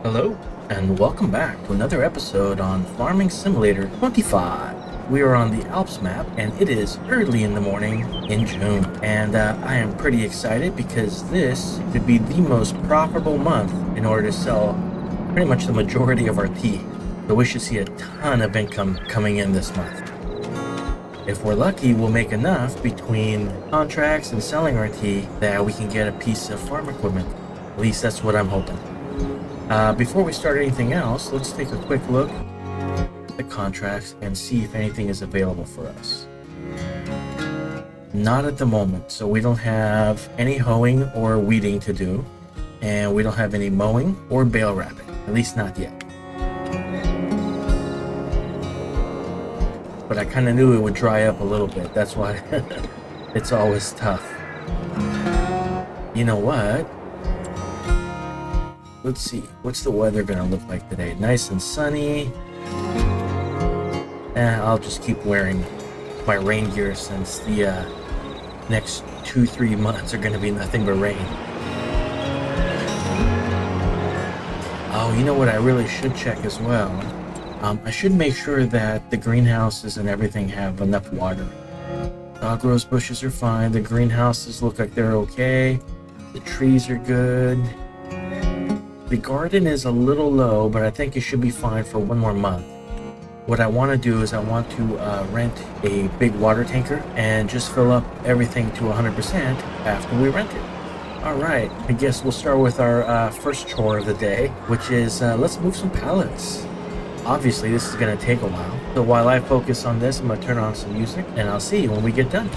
Hello, and welcome back to another episode on Farming Simulator 25. We are on the Alps map, and it is early in the morning in June. And I am pretty excited because this could be the most profitable month in order to sell pretty much the majority of our tea. So we should see a ton of income coming in this month. If we're lucky, we'll make enough between contracts and selling our tea that we can get a piece of farm equipment. At least that's what I'm hoping. Before we start anything else, let's take a quick look at the contracts and see if anything is available for us. Not at the moment, so we don't have any hoeing or weeding to do, and we don't have any mowing or bale wrapping, at least not yet. But I kind of knew it would dry up a little bit, that's why it's always tough. You know what? Let's see, what's the weather gonna look like today? Nice and sunny. I'll just keep wearing my rain gear since the next 2-3 months are gonna be nothing but rain. Oh, you know what I really should check as well? I should make sure that the greenhouses and everything have enough water. Dog rose bushes are fine, the greenhouses look like they're okay, the trees are good. The garden is a little low, but I think it should be fine for one more month. What I want to do is I want to rent a big water tanker and just fill up everything to 100% after we rent it. All right, I guess we'll start with our first chore of the day, which is let's move some pallets. Obviously, this is going to take a while. So while I focus on this, I'm going to turn on some music and I'll see you when we get done.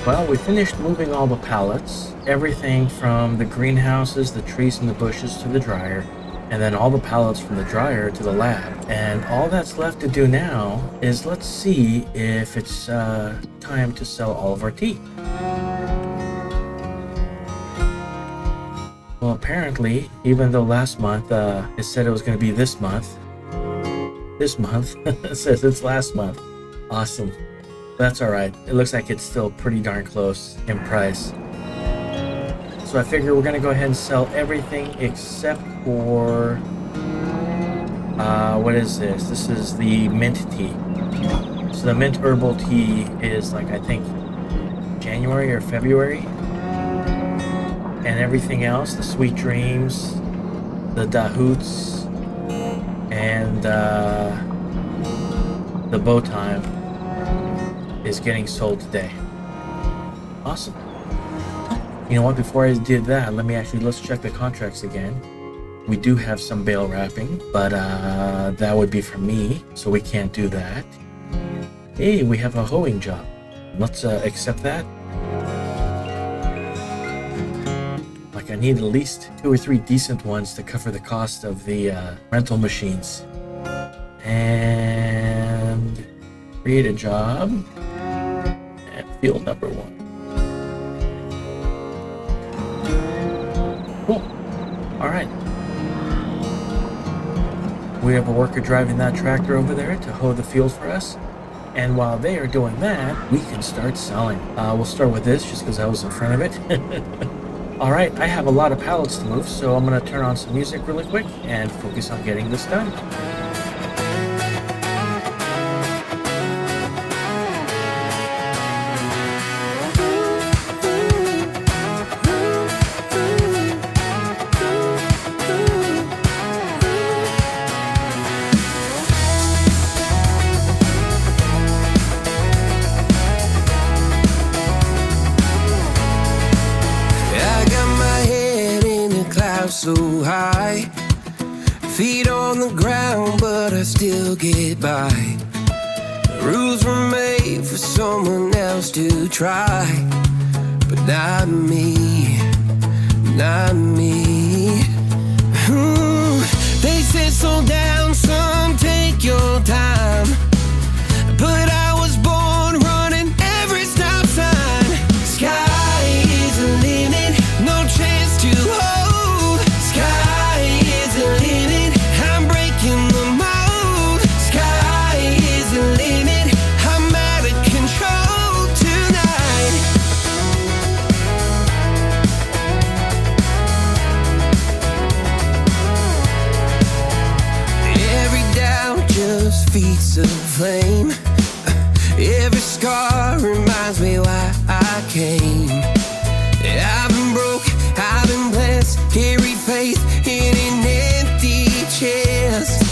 Well, we finished moving all the pallets, everything from the greenhouses, the trees and the bushes to the dryer, and then all the pallets from the dryer to the lab. And all that's left to do now is let's see if it's time to sell all of our tea. Well, apparently, even though last month it said it was going to be this month it says it's last month. Awesome. That's alright. It looks like it's still pretty darn close in price. So I figure we're gonna go ahead and sell everything except for what is this? This is the mint tea. So the mint herbal tea is like I think January or February. And everything else, the sweet dreams, the dahoots, and the bow time is getting sold today. Awesome. You know what, before I did that, let's check the contracts again. We do have some bale wrapping, but that would be for me, so we can't do that. Hey, we have a hoeing job. Let's accept that. Like I need at least 2 or 3 decent ones to cover the cost of the rental machines. And create a job. Field number 1. Cool. All right. We have a worker driving that tractor over there to hoe the field for us. And while they are doing that, we can start selling. We'll start with this just because I was in front of it. All right, I have a lot of pallets to move, so I'm going to turn on some music really quick and focus on getting this done. So high, feet on the ground, but I still get by. The rules were made for someone else to try, but not me, not me. They said slow down, son, take your time, but I was born running every stop sign. Sky is the limit, no chance to hold. Feet of flame. Every scar reminds me why I came. I've been broke, I've been blessed, carried faith in an empty chest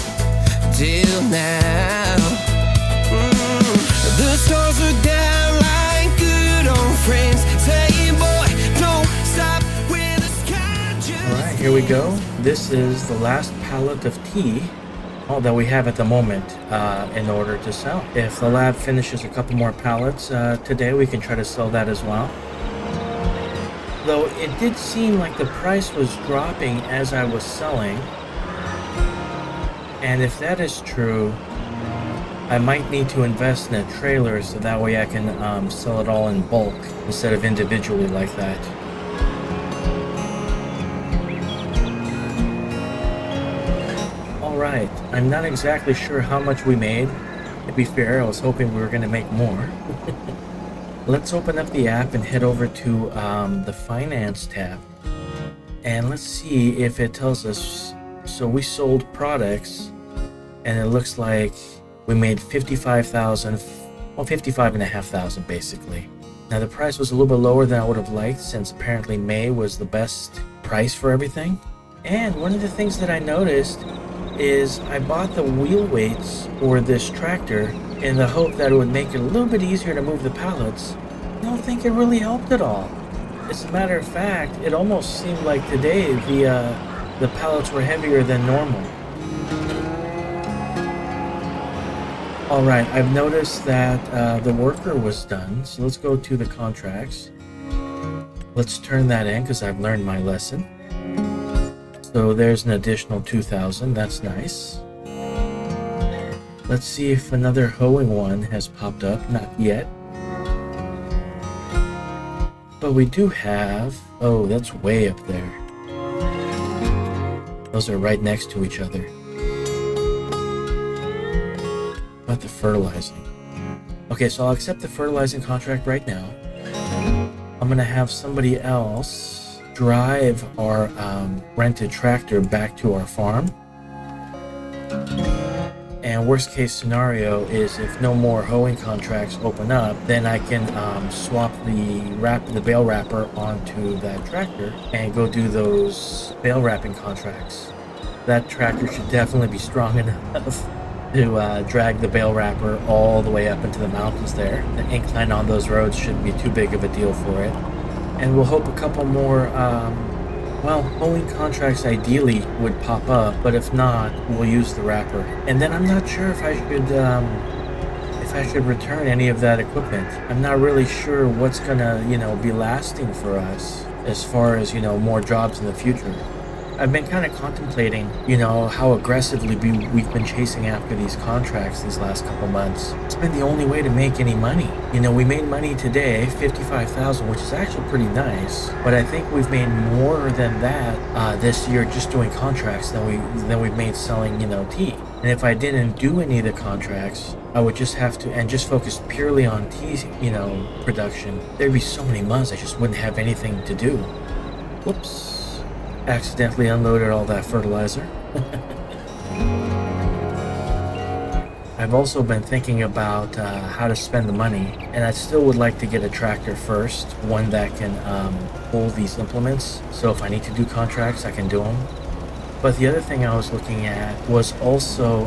till now. The stars are down like good old friends, saying, boy, don't stop when the sky just... All right, here we go. This is the last pallet of tea that we have at the moment in order to sell. If the lab finishes a couple more pallets today, we can try to sell that as well. Though it did seem like the price was dropping as I was selling. And if that is true, I might need to invest in a trailer so that way I can sell it all in bulk instead of individually like that. Right, I'm not exactly sure how much we made. To be fair, I was hoping we were going to make more. Let's open up the app and head over to the finance tab. And let's see if it tells us. So we sold products and it looks like we made 55,000, well 55,500 basically. Now the price was a little bit lower than I would have liked since apparently May was the best price for everything. And one of the things that I noticed is I bought the wheel weights for this tractor in the hope that it would make it a little bit easier to move the pallets. I don't think it really helped at all. As a matter of fact, it almost seemed like today the pallets were heavier than normal. Alright, I've noticed that the worker was done, so let's go to the contracts. Let's turn that in because I've learned my lesson. So there's an additional 2,000, that's nice. Let's see if another hoeing one has popped up, not yet. But we do have, oh, that's way up there. Those are right next to each other. About the fertilizing. Okay, so I'll accept the fertilizing contract right now. I'm gonna have somebody else drive our rented tractor back to our farm. And worst case scenario is if no more hoeing contracts open up, then I can swap the bale wrapper onto that tractor and go do those bale wrapping contracts. That tractor should definitely be strong enough to drag the bale wrapper all the way up into the mountains there. The incline on those roads shouldn't be too big of a deal for it. And we'll hope a couple more, hoeing contracts ideally would pop up, but if not, we'll use the wrapper. And then I'm not sure if I should return any of that equipment. I'm not really sure what's gonna, be lasting for us as far as, more jobs in the future. I've been kind of contemplating, how aggressively we've been chasing after these contracts these last couple months. It's been the only way to make any money. We made money today, 55,000, which is actually pretty nice. But I think we've made more than that this year just doing contracts than we've made selling, tea. And if I didn't do any of the contracts, I would just have to, and just focus purely on tea, production. There'd be so many months I just wouldn't have anything to do. Whoops. Accidentally unloaded all that fertilizer. I've also been thinking about how to spend the money, and I still would like to get a tractor first, one that can pull these implements, so if I need to do contracts, I can do them. But the other thing I was looking at was also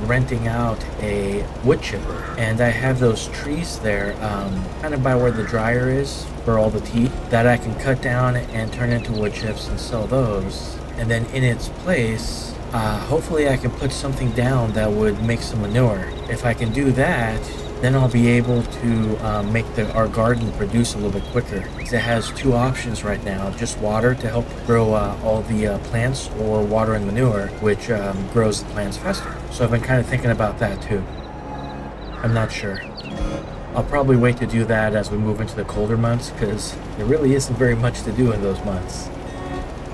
renting out a wood chipper. And I have those trees there, kind of by where the dryer is for all the tea, that I can cut down and turn into wood chips and sell those. And then in its place, hopefully I can put something down that would make some manure. If I can do that, then I'll be able to make our garden produce a little bit quicker. It has two options right now, just water to help grow all the plants, or water and manure, which grows the plants faster. So I've been kind of thinking about that too. I'm not sure. I'll probably wait to do that as we move into the colder months, because there really isn't very much to do in those months.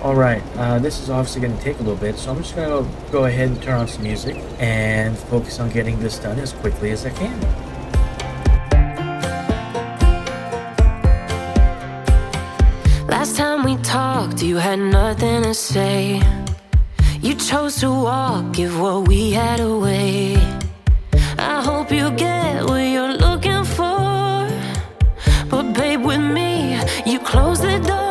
Alright, this is obviously going to take a little bit, so I'm just going to go ahead and turn on some music and focus on getting this done as quickly as I can. Last time we talked, you had nothing to say. You chose to walk, give what we had away. I hope you get what you're looking for, but babe, with me, you close the door.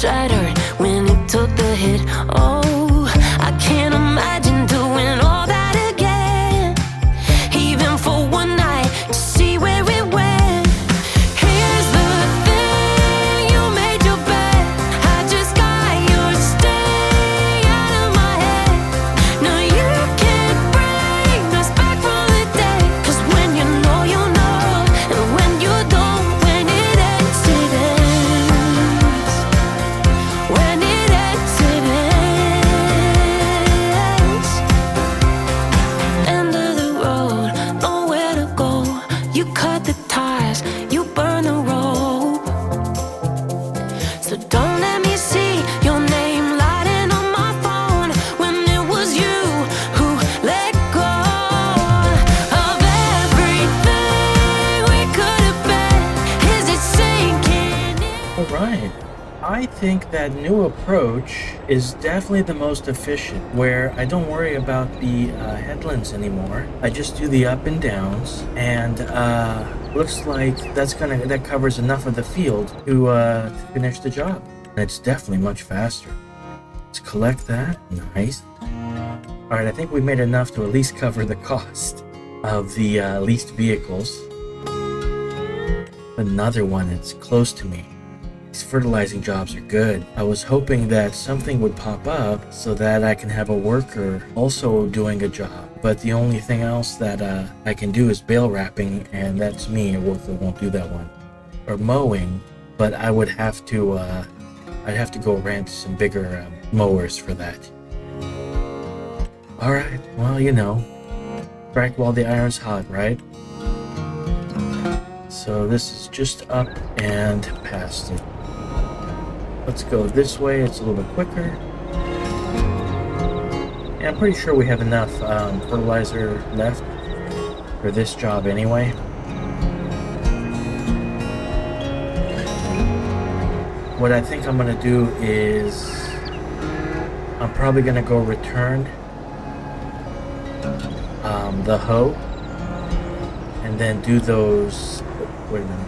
Shattered when it took the hit. Oh, I can't imagine doing all that again, even for one night, to see where it went. Here's the thing, you made your bed, I just got your stay out of my head. No, you can't bring us back from the day, 'cause when you know, and when you don't, when it ends, it ends. When it ends, it ends. End of the road, nowhere to go. You cut the ties, you burn the rope. So don't let me see your name lighting on my phone, when it was you who let go of everything we could have been. Is it sinking in? Alright. I think that new approach is definitely the most efficient, where I don't worry about the headlands anymore. I just do the up and downs, and looks like that covers enough of the field to finish the job. And it's definitely much faster. Let's collect that. Nice. Alright, I think we made enough to at least cover the cost of the leased vehicles. Another one that's close to me. These fertilizing jobs are good. I was hoping that something would pop up so that I can have a worker also doing a job. But the only thing else that I can do is bale wrapping, and that's me. A worker won't do that one. Or mowing, but I would have to, I'd have to go rent some bigger mowers for that. Alright, well, strike while the iron's hot, right? So this is just up and past it. Let's go this way, it's a little bit quicker. And I'm pretty sure we have enough fertilizer left for this job anyway. What I think I'm gonna do is I'm probably gonna go return the hoe, and then do those. Wait a minute.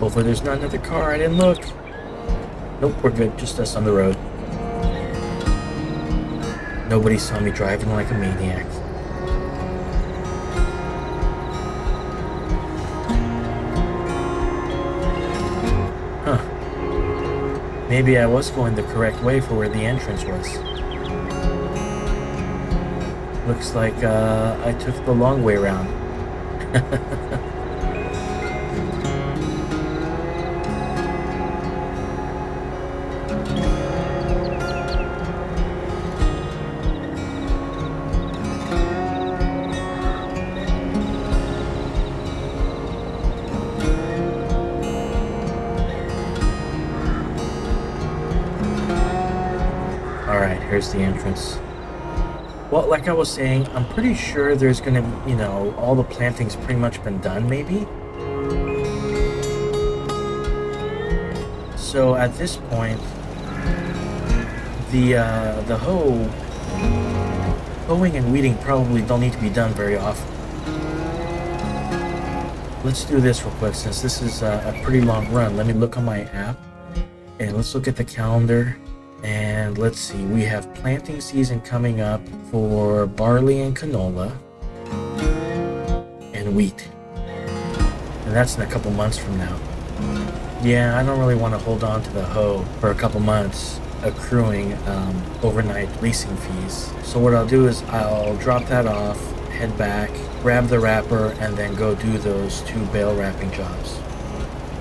Hopefully there's not another car. I didn't look. Nope, we're good. Just us on the road. Nobody saw me driving like a maniac. Huh. Maybe I was going the correct way for where the entrance was. Looks like I took the long way around. Alright, here's the entrance. Well, like I was saying, I'm pretty sure there's gonna, all the planting's pretty much been done, maybe? So at this point, the hoeing and weeding probably don't need to be done very often. Let's do this real quick, since this is a pretty long run. Let me look on my app, and let's look at the calendar. And let's see, we have planting season coming up for barley and canola and wheat. And that's in a couple months from now. Yeah, I don't really want to hold on to the hoe for a couple months, accruing overnight leasing fees. So what I'll do is I'll drop that off, head back, grab the wrapper, and then go do those 2 bale wrapping jobs.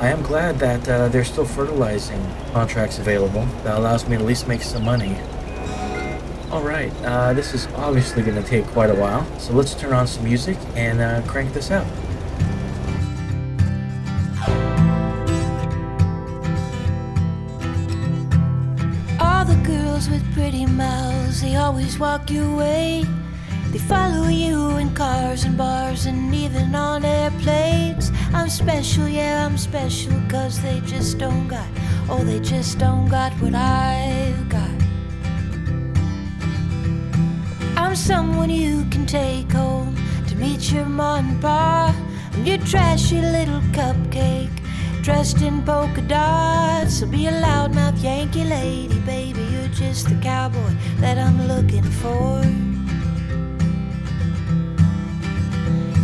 I am glad that there's still fertilizing contracts available. That allows me to at least make some money. Alright, this is obviously going to take quite a while, so let's turn on some music and crank this out. All the girls with pretty mouths, they always walk your way. They follow you in cars and bars and even on airplanes. I'm special, yeah, I'm special, 'cause they just don't got what I've got. I'm someone you can take home to meet your mom and pa. I'm your trashy little cupcake, dressed in polka dots. So be a loudmouth Yankee lady, baby, you're just the cowboy that I'm looking for.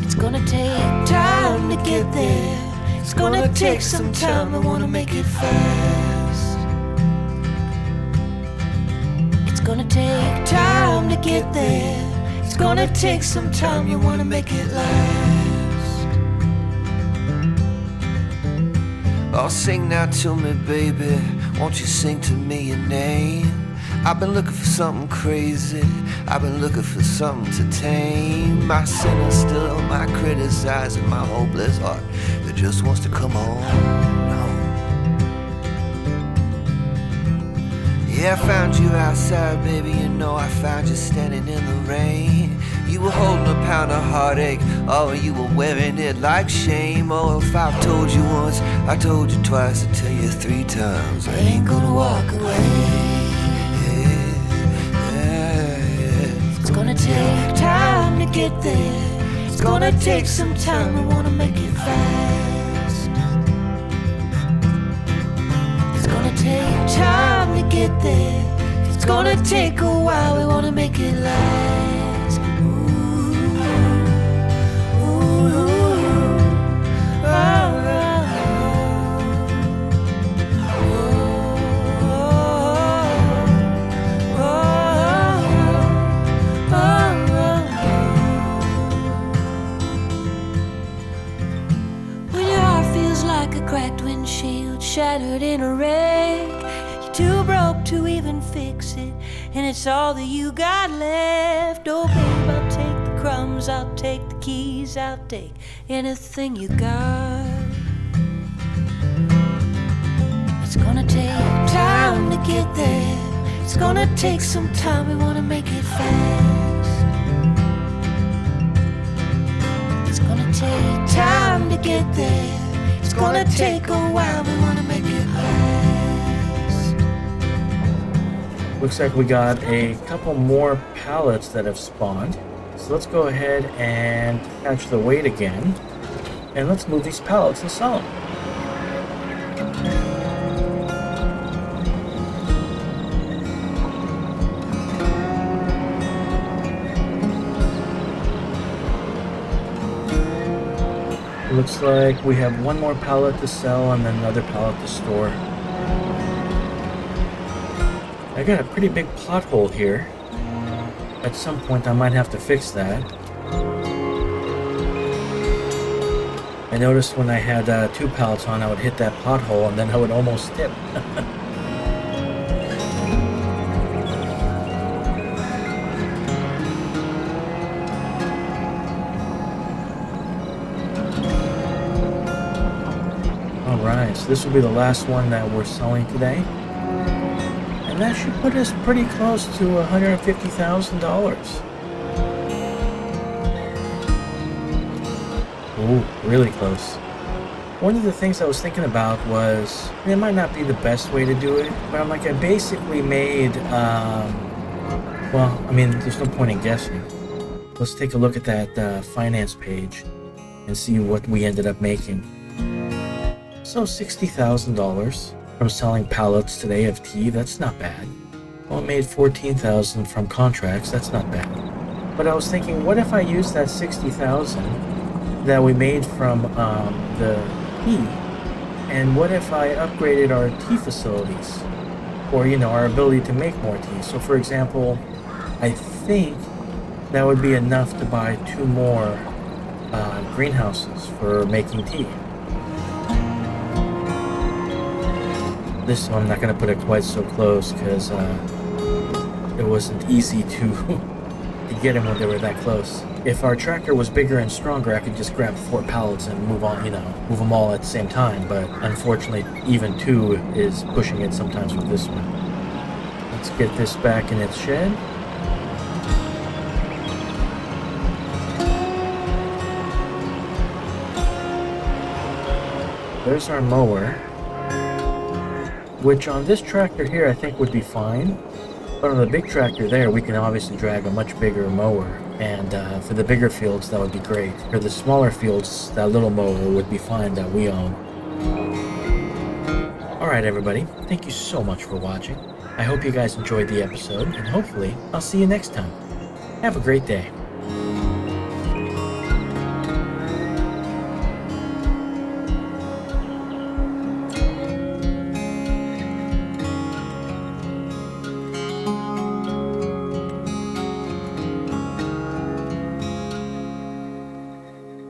It's gonna take time to get there. It's gonna take some time, I wanna make it fast. It's gonna take time to get there. It's gonna take some time, you wanna make it last. Oh, sing now to me, baby. Won't you sing to me your name? I've been looking for something crazy. I've been looking for something to tame my sinner still, my criticizing, my hopeless heart that just wants to come on home. Yeah, I found you outside, baby. You know I found you standing in the rain. You were holding a pound of heartache. Oh, you were wearing it like shame. Oh, if I've told you once, I told you twice, I tell you 3 times, I ain't gonna walk away. It's gonna take time to get there. It's gonna take some time, I wanna make it fast. It's gonna take time to get there. It's gonna take a while, we wanna make it last. Ooh, ooh, oh, oh. Cracked windshield, shattered in a wreck. You're too broke to even fix it, and it's all that you got left. Oh babe, I'll take the crumbs, I'll take the keys, I'll take anything you got. It's gonna take time to get there. It's gonna take some time, we wanna make it fast. It's gonna take time to get there. It's gonna take a while, we wanna make it last. Looks like we got a couple more pallets that have spawned. So let's go ahead and catch the weight again. And let's move these pallets and sell them. Looks like we have one more pallet to sell and then another pallet to store. I got a pretty big pothole here. At some point I might have to fix that. I noticed when I had 2 pallets on, I would hit that pothole and then I would almost tip. Alright, so this will be the last one that we're selling today. And that should put us pretty close to $150,000. Ooh, really close. One of the things I was thinking about was, it might not be the best way to do it, but I'm like, I basically made, well, I mean, there's no point in guessing. Let's take a look at that finance page and see what we ended up making. So $60,000 from selling pallets today of tea, that's not bad. Well, I made $14,000 from contracts, that's not bad. But I was thinking, what if I used that $60,000 that we made from the tea, and what if I upgraded our tea facilities, or our ability to make more tea? So for example, I think that would be enough to buy 2 more greenhouses for making tea. This one I'm not going to put it quite so close because it wasn't easy to get them when they were that close. If our tractor was bigger and stronger, I could just grab 4 pallets and move on, move them all at the same time. But unfortunately, even 2 is pushing it sometimes with this one. Let's get this back in its shed. There's our mower, which on this tractor here I think would be fine. But on the big tractor there, we can obviously drag a much bigger mower, and for the bigger fields that would be great. For the smaller fields, that little mower would be fine that we own. Alright everybody, thank you so much for watching. I hope you guys enjoyed the episode, and hopefully I'll see you next time. Have a great day.